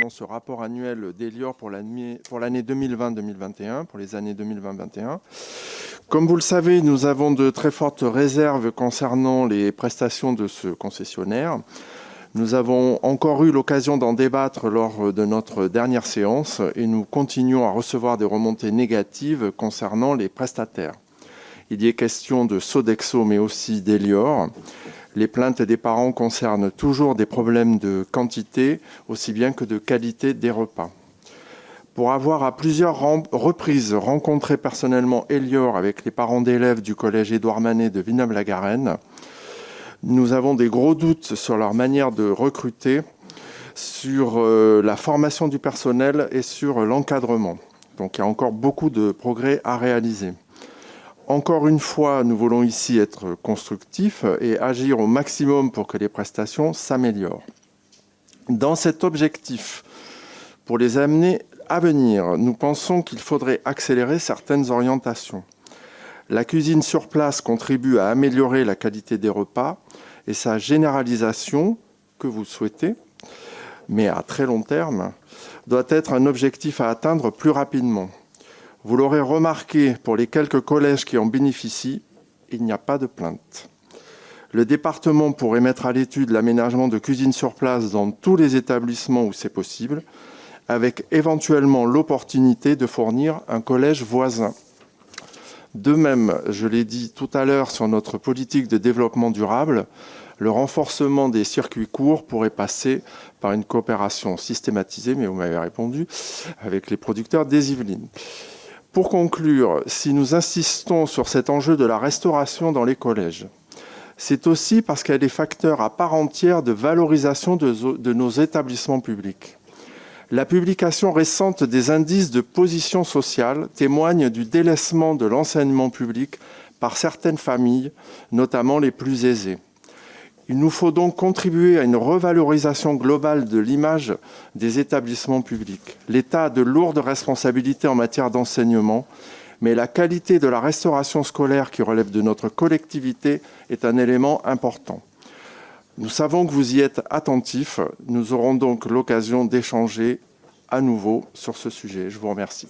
selon ce rapport annuel d'Elior pour l'année 2020-2021, pour les années 2020-2021. Comme vous le savez, nous avons de très fortes réserves concernant les prestations de ce concessionnaire. Nous avons encore eu l'occasion d'en débattre lors de notre dernière séance et nous continuons à recevoir des remontées négatives concernant les prestataires. Il y est question de Sodexo mais aussi d'Elior. Les plaintes des parents concernent toujours des problèmes de quantité aussi bien que de qualité des repas. Pour avoir à plusieurs reprises rencontré personnellement Elior avec les parents d'élèves du collège Édouard Manet de Villeneuve-la-Garenne, nous avons des gros doutes sur leur manière de recruter, sur la formation du personnel et sur l'encadrement. Donc il y a encore beaucoup de progrès à réaliser. Encore une fois, nous voulons ici être constructifs et agir au maximum pour que les prestations s'améliorent. Dans cet objectif, pour les années à venir, nous pensons qu'il faudrait accélérer certaines orientations. La cuisine sur place contribue à améliorer la qualité des repas et sa généralisation, que vous souhaitez, mais à très long terme, doit être un objectif à atteindre plus rapidement. Vous l'aurez remarqué, pour les quelques collèges qui en bénéficient, il n'y a pas de plainte. Le département pourrait mettre à l'étude l'aménagement de cuisine sur place dans tous les établissements où c'est possible, avec éventuellement l'opportunité de fournir un collège voisin. De même, je l'ai dit tout à l'heure sur notre politique de développement durable, le renforcement des circuits courts pourrait passer par une coopération systématisée, mais vous m'avez répondu, avec les producteurs des Yvelines. Pour conclure, si nous insistons sur cet enjeu de la restauration dans les collèges, c'est aussi parce qu'elle est facteur à part entière de valorisation de nos établissements publics. La publication récente des indices de position sociale témoigne du délaissement de l'enseignement public par certaines familles, notamment les plus aisées. Il nous faut donc contribuer à une revalorisation globale de l'image des établissements publics. L'État a de lourdes responsabilités en matière d'enseignement, mais la qualité de la restauration scolaire qui relève de notre collectivité est un élément important. Nous savons que vous y êtes attentifs. Nous aurons donc l'occasion d'échanger à nouveau sur ce sujet. Je vous remercie.